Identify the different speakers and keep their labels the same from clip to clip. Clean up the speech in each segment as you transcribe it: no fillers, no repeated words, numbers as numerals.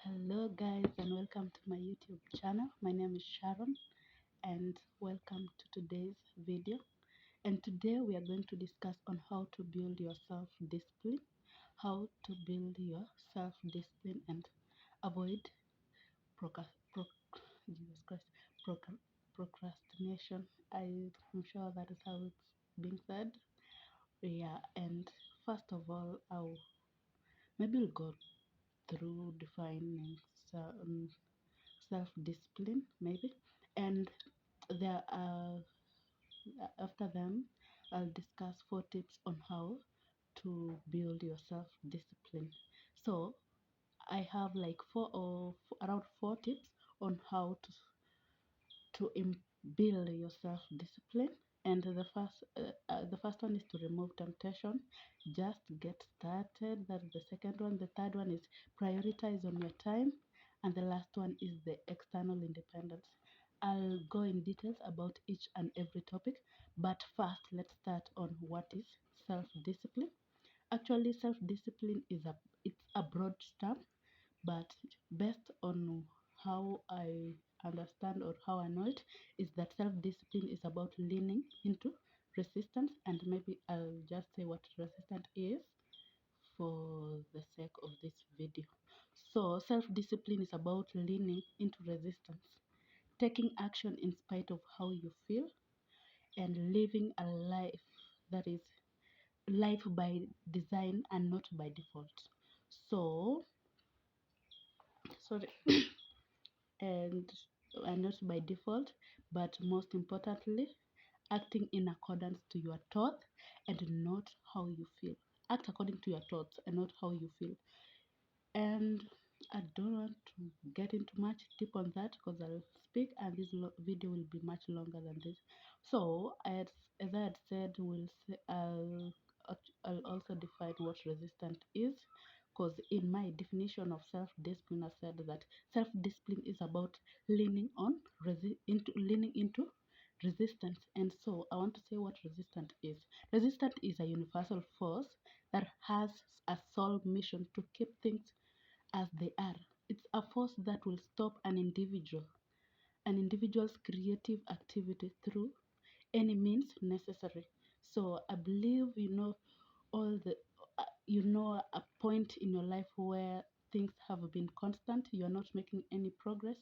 Speaker 1: Hello, guys, and welcome to my YouTube channel. My name is Sharon, and welcome to today's video. And today we are going to discuss on how to build your self-discipline, how to build your self-discipline and avoid procrast- proc- Jesus Christ, procrastination. I'm sure that is how it's being said. Yeah, and first of all, we'll go through defining um, self-discipline maybe, and there are after them I'll discuss 4 tips on how to build your self-discipline. So I have like around 4 tips on how build your self-discipline. And the first one is to remove temptation. Just get started. That's the second one. The third one is prioritize on your time, and the last one is the external independence. I'll go in details about each and every topic, but first let's start on what is self-discipline. Actually, self-discipline it's a broad term, but based on how I understand or how I know it, is that self-discipline is about leaning into resistance, and maybe I'll just say what resistance is for the sake of this video. So self-discipline is about leaning into resistance, taking action in spite of how you feel, and living a life that is life by design and not by default. So sorry. And not by default, but most importantly, acting in accordance to your thoughts and not how you feel. Act according to your thoughts and not how you feel. And I don't want to get into much deep on that because I'll speak and this video will be much longer than this. So, as I had said, I'll also define what resistance is, because in my definition of self-discipline, I said that self-discipline is about leaning into resistance. And so I want to say what resistance is. Resistance is a universal force that has a sole mission to keep things as they are. It's a force that will stop an individual's creative activity through any means necessary. So I believe all the a point in your life where things have been constant, you are not making any progress.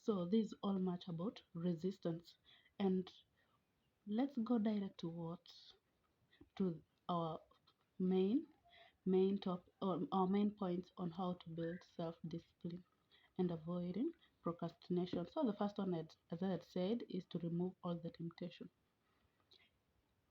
Speaker 1: So this is all much about resistance. And let's go direct to our main our main points on how to build self-discipline and avoiding procrastination. So the first one, as I had said, is to remove all the temptation.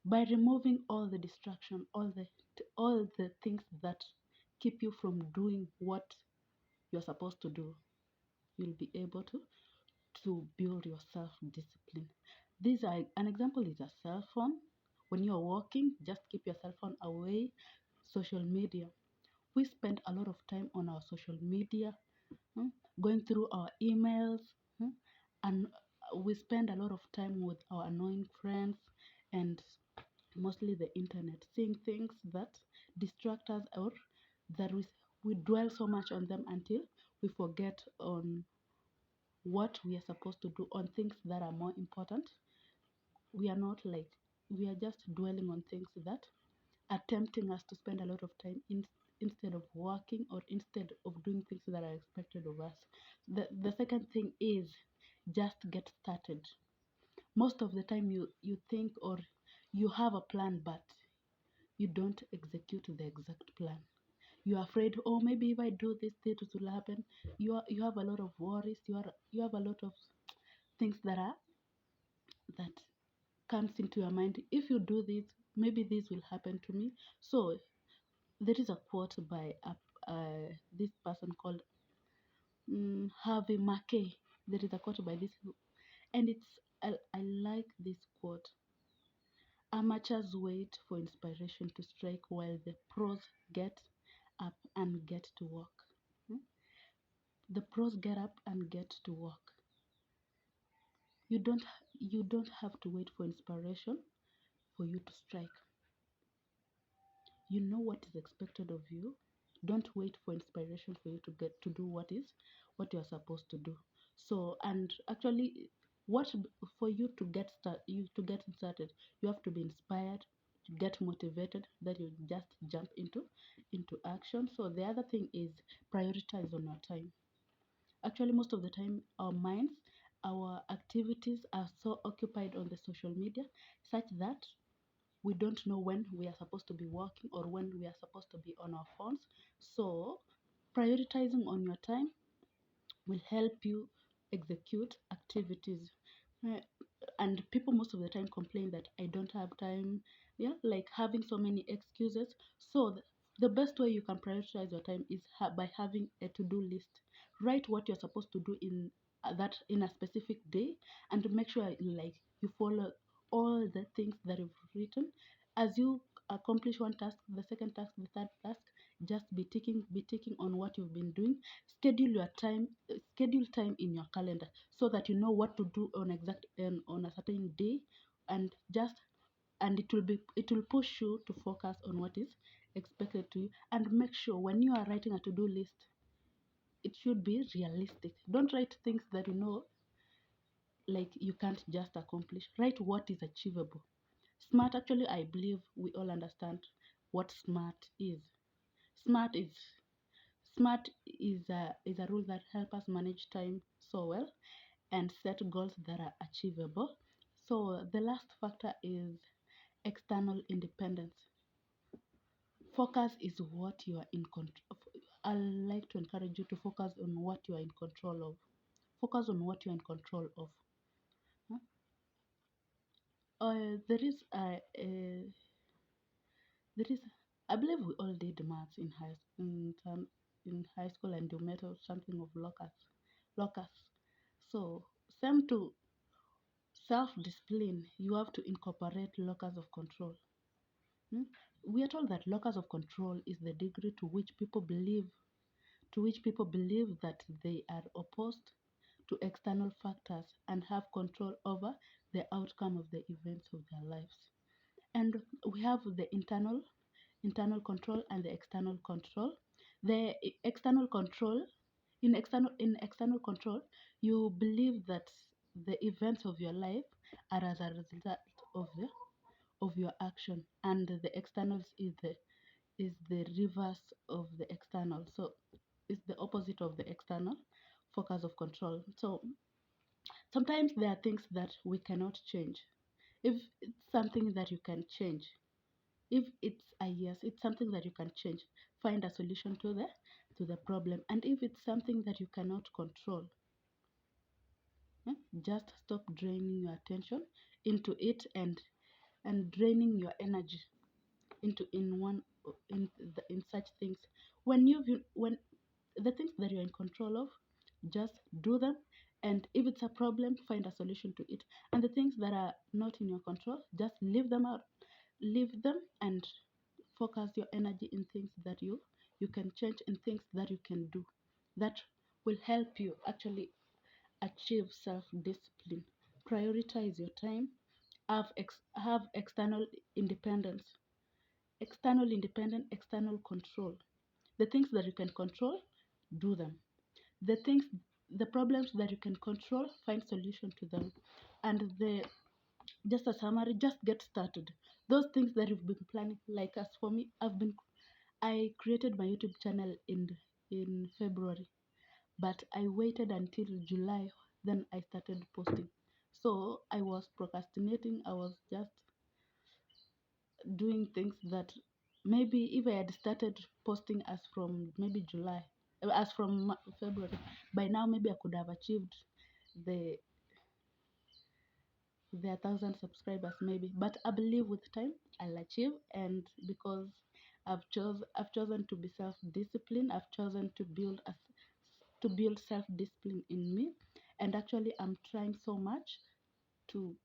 Speaker 1: By removing all the distraction, all the things that keep you from doing what you're supposed to do, you'll be able to build your self-discipline. An example is a cell phone. When you're walking, just keep your cell phone away. Social media. We spend a lot of time on our social media, hmm, going through our emails, and we spend a lot of time with our annoying friends and mostly the internet, seeing things that distract us, or that we dwell so much on them until we forget on what we are supposed to do, on things that are more important. We are not like, we are just dwelling on things that are tempting us to spend a lot of time instead of working, or instead of doing things that are expected of us. The second thing is just get started. Most of the time you think, or you have a plan, but you don't execute the exact plan. You're afraid, oh, maybe if I do this will happen. You have a lot of worries. You have a lot of things that comes into your mind. If you do this, maybe this will happen to me. So there is a quote by this person called Harvey Mackay. There is a quote by this, and I like this quote. Amateurs wait for inspiration to strike while the pros get up and get to work. Hmm? The pros get up and get to work. You don't have to wait for inspiration for you to strike. You know what is expected of you. Don't wait for inspiration for you to get to do what you're supposed to do. So, and actually, what for you to get started, you have to be inspired, to get motivated, that you just jump into action. So the other thing is prioritize on your time. Actually, most of the time, our minds, our activities are so occupied on the social media such that we don't know when we are supposed to be working or when we are supposed to be on our phones. So, prioritizing on your time will help you execute activities. Uh, and people most of the time complain that I don't have time, yeah, like having so many excuses. So the best way you can prioritize your time is by having a to-do list. Write what you're supposed to do that in a specific day, and make sure like you follow all the things that you've written. As you accomplish one task, the second task, the third task, just be ticking on what you've been doing. Schedule time in your calendar so that you know what to do on a certain day, and just and it will push you to focus on what is expected to you. And make sure when you are writing a to-do list, it should be realistic. Don't write things that you know like you can't just accomplish. Write what is achievable. Smart, actually, I believe we all understand what smart is smart is a rule that helps us manage time so well and set goals that are achievable. So the last factor is external independence. Focus is what you are in control. I like to encourage you to focus on what you are in control of. Focus on what you are in control of. Huh? There is, I believe we all did maths in high school, and you met out something of locus. So same to self-discipline, you have to incorporate locus of control. Hmm? We are told that locus of control is the degree to which people believe that they are opposed to external factors and have control over the outcome of the events of their lives. And we have the internal control and the external control. The external control in external control, you believe that the events of your life are as a result of your action, and the externals is the reverse of the external. So it's the opposite of the external focus of control. So sometimes there are things that we cannot change. If it's something that you can change, if it's a yes, it's something that you can change, find a solution to the problem. And if it's something that you cannot control, just stop draining your attention into it, and draining your energy into in such things. When the things that you're in control of, just do them. And if it's a problem, find a solution to it. And the things that are not in your control, just leave them, and focus your energy in things that you can change, and things that you can do, that will help you actually achieve self-discipline. Prioritize your time. Have independence external independent external control. The things that you can control, do them. The problems that you can control, find solution to them. And the just a summary, just get started. Those things that you've been planning, like as for me, I created my YouTube channel in February, but I waited until July, then I started posting. So I was procrastinating. I was just doing things that maybe if I had started posting as from maybe July, as from February, by now maybe I could have achieved the 1,000 subscribers maybe. But I believe with time I'll achieve, and because I've chosen to be self-disciplined. I've chosen to build self-discipline in me, and actually I'm trying so much to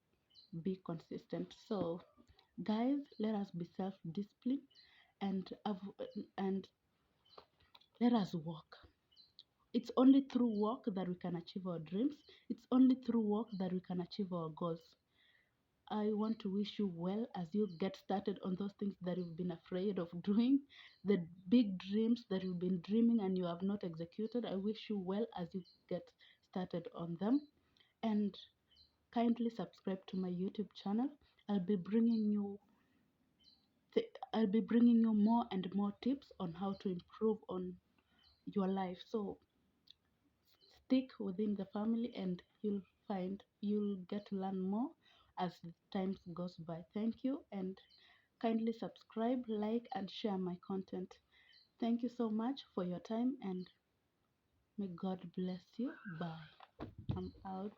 Speaker 1: be consistent. So guys, let us be self-disciplined, and and let us work. It's only through work that we can achieve our dreams. It's only through work that we can achieve our goals. I want to wish you well as you get started on those things that you've been afraid of doing, the big dreams that you've been dreaming and you have not executed. I wish you well as you get started on them. And kindly subscribe to my YouTube channel. I'll be bringing you I'll be bringing you more and more tips on how to improve on your life. So stick within the family and you'll get to learn more as time goes by. Thank you, and kindly subscribe, like, and share my content. Thank you so much for your time, and may God bless you. Bye. I'm out.